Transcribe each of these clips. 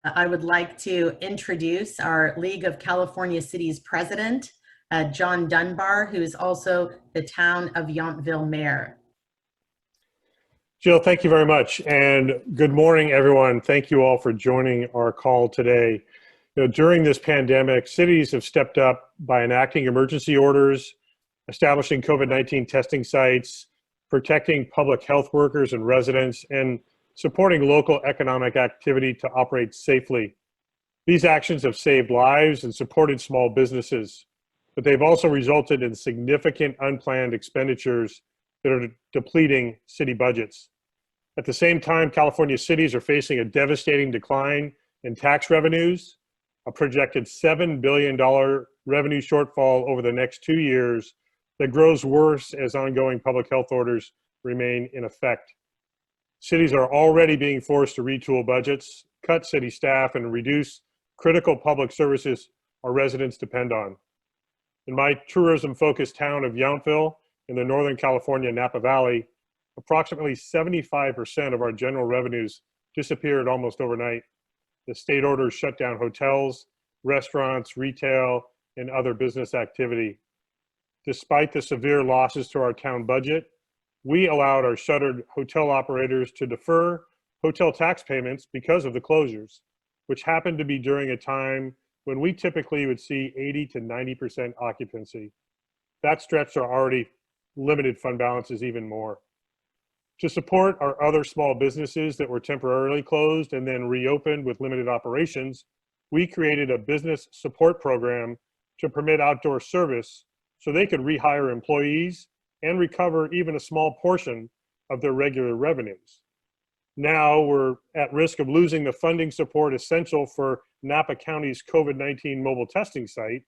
I would like to introduce our League of California Cities president, John Dunbar, who is also the town of Yountville mayor. Jill, thank you very much. And good morning, everyone. Thank you all for joining our call today. During this pandemic, cities have stepped up by enacting emergency orders, establishing COVID-19 testing sites, protecting public health workers and residents, and supporting local economic activity to operate safely. These actions have saved lives and supported small businesses, but they've also resulted in significant unplanned expenditures that are depleting city budgets. At the same time, California cities are facing a devastating decline in tax revenues, a projected $7 billion revenue shortfall over the next 2 years that grows worse as ongoing public health orders remain in effect. Cities are already being forced to retool budgets, cut city staff, and reduce critical public services our residents depend on. In my tourism-focused town of Yountville in the Northern California Napa Valley, approximately 75% of our general revenues disappeared almost overnight. The state orders shut down hotels, restaurants, retail, and other business activity. Despite the severe losses to our town budget, we allowed our shuttered hotel operators to defer hotel tax payments because of the closures, which happened to be during a time when we typically would see 80 to 90% occupancy. That stretched our already limited fund balances even more. To support our other small businesses that were temporarily closed and then reopened with limited operations, we created a business support program to permit outdoor service so they could rehire employees and recover even a small portion of their regular revenues. Now we're at risk of losing the funding support essential for Napa County's COVID-19 mobile testing site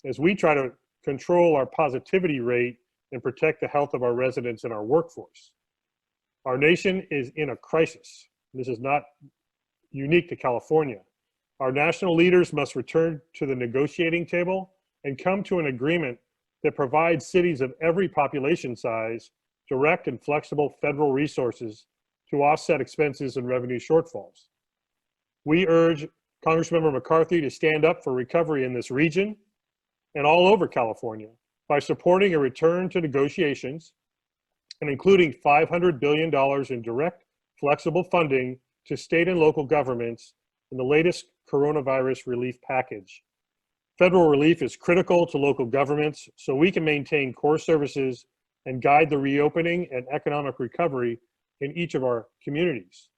as we try to control our positivity rate and protect the health of our residents and our workforce. Our nation is in a crisis. This is not unique to California. Our national leaders must return to the negotiating table and come to an agreement that provides cities of every population size direct and flexible federal resources to offset expenses and revenue shortfalls. We urge Congressmember McCarthy to stand up for recovery in this region and all over California by supporting a return to negotiations and including $500 billion in direct, flexible funding to state and local governments in the latest coronavirus relief package. Federal relief is critical to local governments so we can maintain core services and guide the reopening and economic recovery in each of our communities.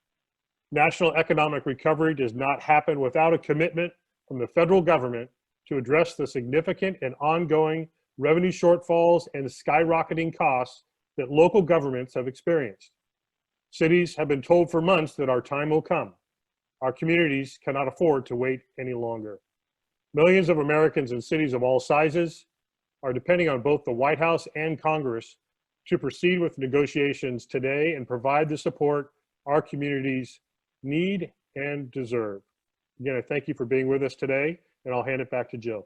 National economic recovery does not happen without a commitment from the federal government to address the significant and ongoing revenue shortfalls and skyrocketing costs that local governments have experienced. Cities have been told for months that our time will come. Our communities cannot afford to wait any longer. Millions of Americans in cities of all sizes are depending on both the White House and Congress to proceed with negotiations today and provide the support our communities need and deserve. Again, I thank you for being with us today, and I'll hand it back to Jill.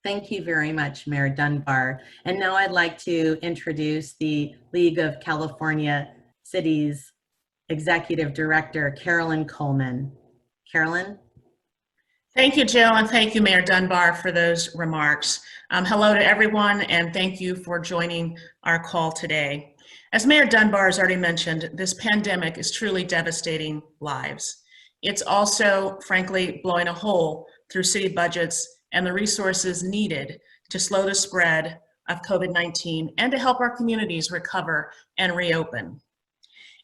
Thank you very much, Mayor Dunbar. And now I'd like to introduce the League of California Cities Executive Director, Carolyn Coleman. Carolyn? Thank you, Jill, and thank you, Mayor Dunbar, for those remarks. Hello to everyone, and thank you for joining our call today. As Mayor Dunbar has already mentioned, this pandemic is truly devastating lives. It's also, frankly, blowing a hole through city budgets and the resources needed to slow the spread of COVID-19 and to help our communities recover and reopen.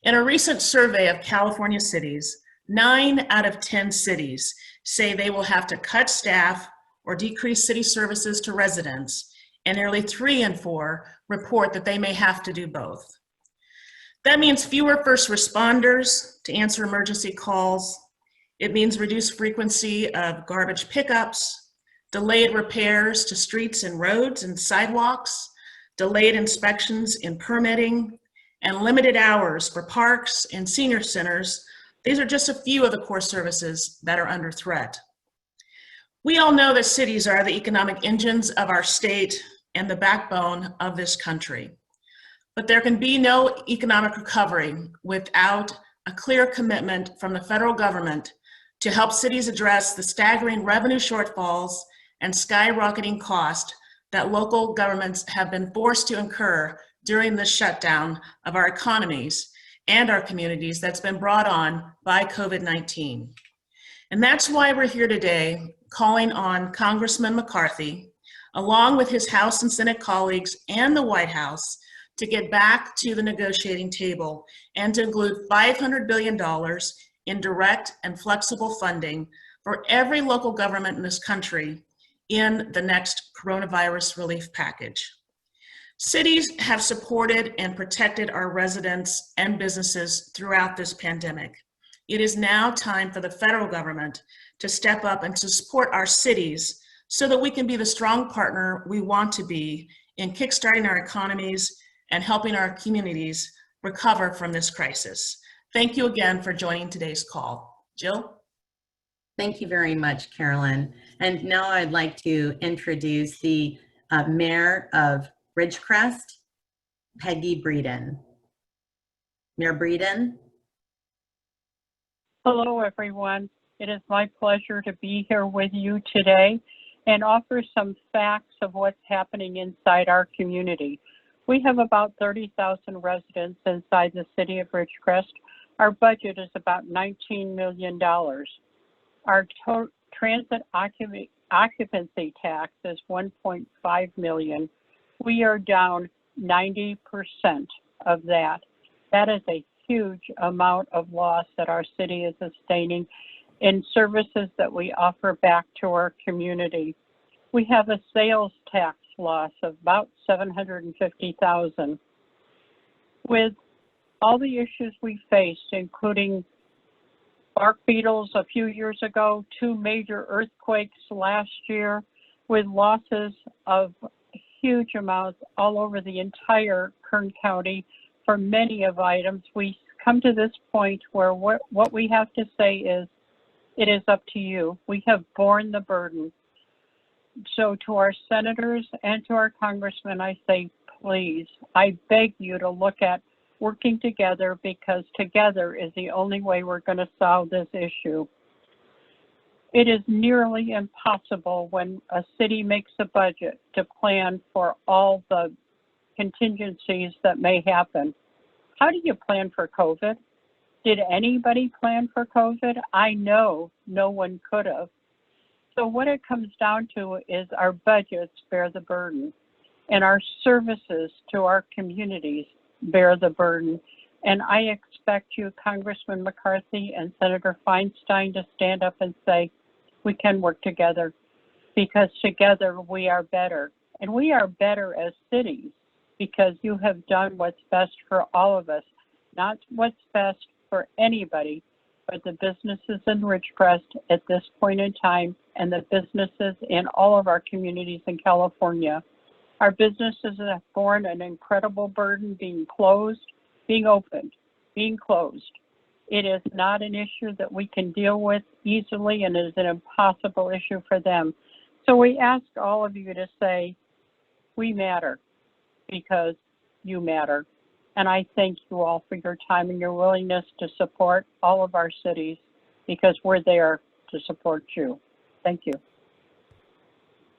In a recent survey of California cities, 9 out of 10 cities say they will have to cut staff or decrease city services to residents, and nearly 3 in 4 report that they may have to do both. That means fewer first responders to answer emergency calls. It means reduced frequency of garbage pickups, delayed repairs to streets and roads and sidewalks, delayed inspections in permitting, and limited hours for parks and senior centers. These are just a few of the core services that are under threat. We all know that cities are the economic engines of our state and the backbone of this country. But there can be no economic recovery without a clear commitment from the federal government to help cities address the staggering revenue shortfalls and skyrocketing cost that local governments have been forced to incur during the shutdown of our economies and our communities that's been brought on by COVID-19. And that's why we're here today calling on Congressman McCarthy, along with his House and Senate colleagues and the White House, to get back to the negotiating table and to include $500 billion in direct and flexible funding for every local government in this country in the next coronavirus relief package. Cities have supported and protected our residents and businesses throughout this pandemic. It is now time for the federal government to step up and to support our cities so that we can be the strong partner we want to be in kickstarting our economies and helping our communities recover from this crisis. Thank you again for joining today's call. Jill? Thank you very much, Carolyn. And now I'd like to introduce the Mayor of Ridgecrest, Peggy Bredon. Mayor Bredon. Hello, everyone. It is my pleasure to be here with you today and offer some facts of what's happening inside our community. We have about 30,000 residents inside the city of Ridgecrest. Our budget is about $19 million. Our transit occupancy tax is $1.5 million. We are down 90% of that. That is a huge amount of loss that our city is sustaining in services that we offer back to our community. We have a sales tax loss of about $750,000. With all the issues we faced, including bark beetles a few years ago, 2 major earthquakes last year, with losses of huge amounts all over the entire Kern County for many of items, we come to this point where what we have to say is, it is up to you. We have borne the burden. So to our senators and to our congressmen, I say, please, I beg you to look at working together, because together is the only way we're going to solve this issue. It is nearly impossible when a city makes a budget to plan for all the contingencies that may happen. How do you plan for COVID? Did anybody plan for COVID? I know no one could have. So what it comes down to is our budgets bear the burden, and our services to our communities bear the burden. And I expect you, Congressman McCarthy and Senator Feinstein, to stand up and say, we can work together, because together we are better. And we are better as cities because you have done what's best for all of us, not what's best for anybody, but the businesses in Ridgecrest at this point in time, and the businesses in all of our communities in California. Our businesses have borne an incredible burden, being closed, being opened, being closed. It is not an issue that we can deal with easily, and it is an impossible issue for them. So we ask all of you to say, we matter, because you matter. And I thank you all for your time and your willingness to support all of our cities, because we're there to support you. Thank you.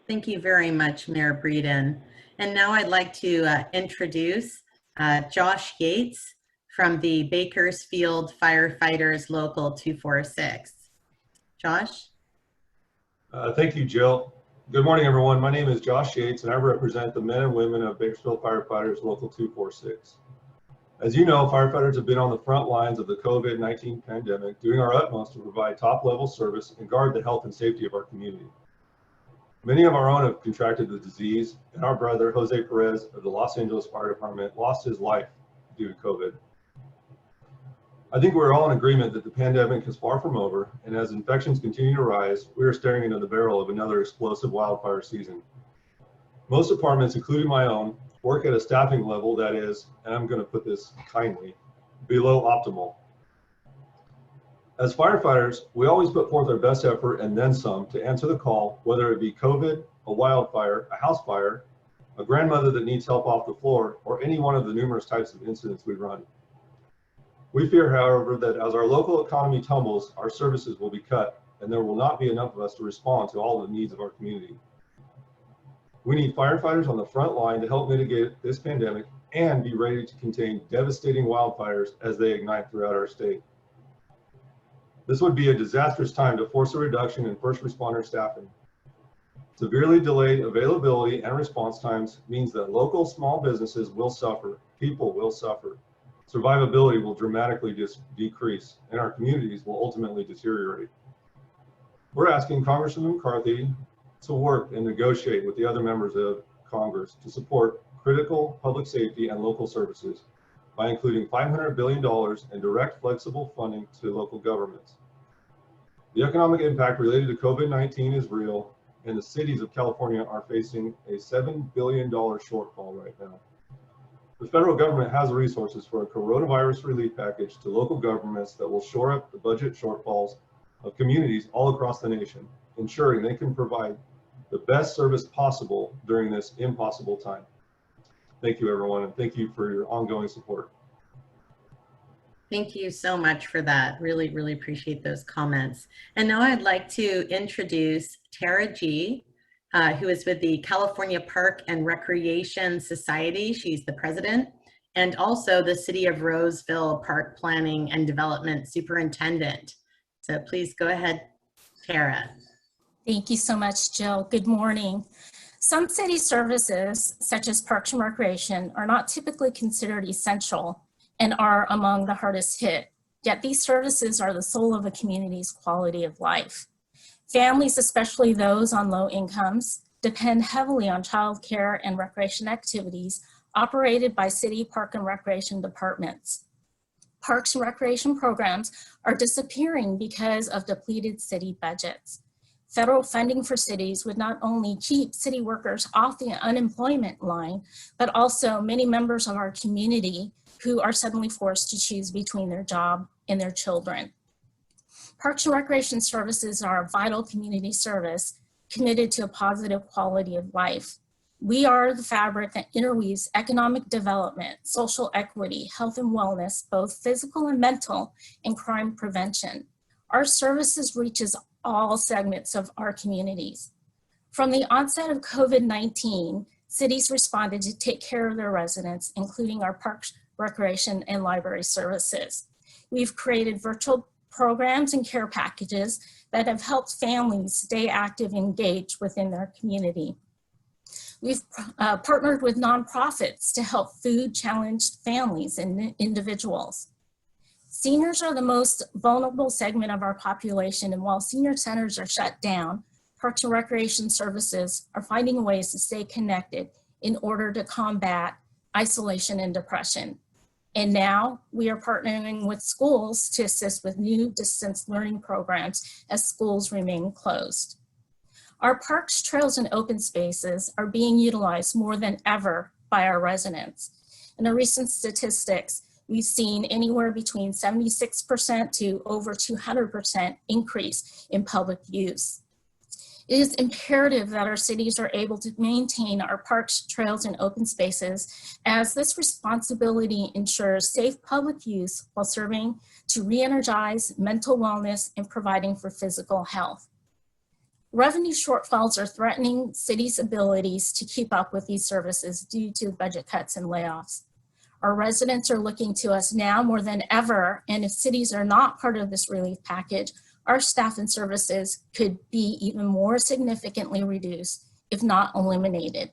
Thank you very much, Mayor Bredon. And now I'd like to introduce Josh Yates from the Bakersfield Firefighters Local 246. Josh? Thank you, Jill. Good morning, everyone. My name is Josh Yates, and I represent the men and women of Bakersfield Firefighters Local 246. As you know, firefighters have been on the front lines of the COVID-19 pandemic, doing our utmost to provide top-level service and guard the health and safety of our community. Many of our own have contracted the disease, and our brother, Jose Perez of the Los Angeles Fire Department, lost his life due to COVID. I think we're all in agreement that the pandemic is far from over, and as infections continue to rise, we are staring into the barrel of another explosive wildfire season. Most departments, including my own, work at a staffing level that is, and I'm going to put this kindly, below optimal. As firefighters, we always put forth our best effort and then some to answer the call, whether it be COVID, a wildfire, a house fire, a grandmother that needs help off the floor, or any one of the numerous types of incidents we run. We fear, however, that as our local economy tumbles, our services will be cut, and there will not be enough of us to respond to all the needs of our community. We need firefighters on the front line to help mitigate this pandemic and be ready to contain devastating wildfires as they ignite throughout our state. This would be a disastrous time to force a reduction in first responder staffing. Severely delayed availability and response times means that local small businesses will suffer, people will suffer, survivability will dramatically decrease, and our communities will ultimately deteriorate. We're asking Congressman McCarthy to work and negotiate with the other members of Congress to support critical public safety and local services by including $500 billion in direct flexible funding to local governments. The economic impact related to COVID-19 is real, and the cities of California are facing a $7 billion shortfall right now. The federal government has the resources for a coronavirus relief package to local governments that will shore up the budget shortfalls of communities all across the nation, ensuring they can provide the best service possible during this impossible time. Thank you, everyone, and thank you for your ongoing support. Thank you so much for that. Really, really appreciate those comments. And now I'd like to introduce Tara G., who is with the California Park and Recreation Society. She's the president, and also the City of Roseville Park Planning and Development Superintendent. So please go ahead, Tara. Thank you so much, Jill. Good morning. Some city services, such as Parks and Recreation, are not typically considered essential and are among the hardest hit. Yet these services are the soul of a community's quality of life. Families, especially those on low incomes, depend heavily on childcare and recreation activities operated by city park and recreation departments. Parks and recreation programs are disappearing because of depleted city budgets. Federal funding for cities would not only keep city workers off the unemployment line, but also many members of our community who are suddenly forced to choose between their job and their children. Parks and Recreation Services are a vital community service committed to a positive quality of life. We are the fabric that interweaves economic development, social equity, health and wellness, both physical and mental, and crime prevention. Our services reaches all segments of our communities. From the onset of COVID-19, cities responded to take care of their residents, including our parks, recreation, and library services. We've created virtual programs and care packages that have helped families stay active and engaged within their community. We've partnered with nonprofits to help food-challenged families and individuals. Seniors are the most vulnerable segment of our population, and while senior centers are shut down, Parks and Recreation Services are finding ways to stay connected in order to combat isolation and depression. And now we are partnering with schools to assist with new distance learning programs as schools remain closed. Our parks, trails, and open spaces are being utilized more than ever by our residents. In the recent statistics, we've seen anywhere between 76% to over 200% increase in public use. It is imperative that our cities are able to maintain our parks, trails, and open spaces, as this responsibility ensures safe public use while serving to re-energize mental wellness and providing for physical health. Revenue shortfalls are threatening cities' abilities to keep up with these services due to budget cuts and layoffs. Our residents are looking to us now more than ever, and if cities are not part of this relief package, our staff and services could be even more significantly reduced, if not eliminated.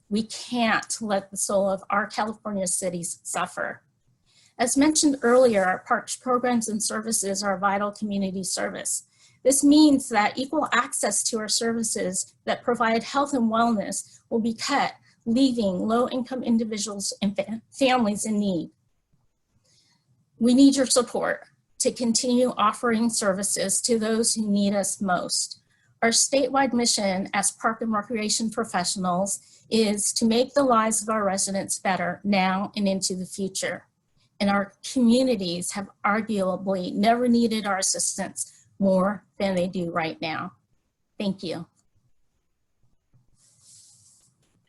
We can't let the soul of our California cities suffer. As mentioned earlier, our parks, programs, and services are a vital community service. This means that equal access to our services that provide health and wellness will be cut, leaving low-income individuals and families in need. We need your support to continue offering services to those who need us most. Our statewide mission as park and recreation professionals is to make the lives of our residents better now and into the future. And our communities have arguably never needed our assistance more than they do right now. Thank you.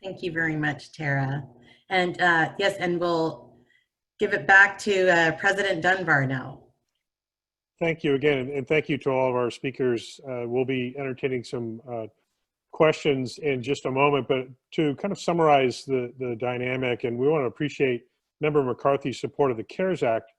Thank you very much, Tara. And yes, and we'll give it back to President Dunbar now. Thank you again, and thank you to all of our speakers. We'll be entertaining some questions in just a moment, but to kind of summarize the dynamic, and we want to appreciate Member McCarthy's support of the CARES Act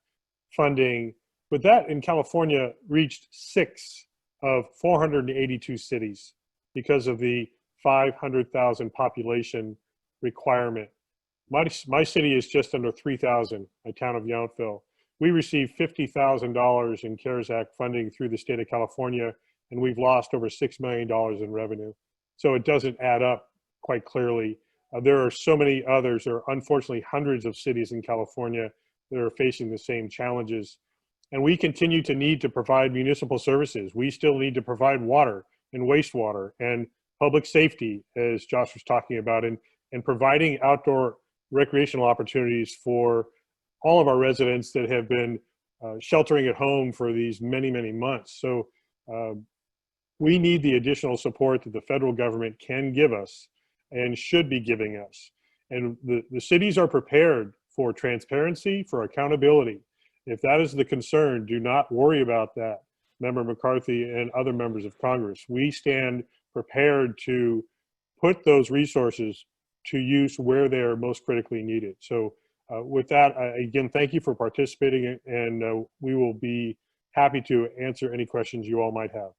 funding, but that in California reached 6 of 482 cities because of the 500,000 population requirement. My city is just under 3,000, a town of Yountville. We received $50,000 in CARES Act funding through the state of California, and we've lost over $6 million in revenue. So it doesn't add up quite clearly. There are so many others. There are unfortunately hundreds of cities in California that are facing the same challenges. And we continue to need to provide municipal services. We still need to provide water and wastewater and public safety, as Josh was talking about, and providing outdoor recreational opportunities for all of our residents that have been sheltering at home for these many, many months. So we need the additional support that the federal government can give us and should be giving us. And the cities are prepared for transparency, for accountability. If that is the concern, do not worry about that, Member McCarthy and other members of Congress. We stand prepared to put those resources to use where they are most critically needed. So with that, again, thank you for participating, and we will be happy to answer any questions you all might have.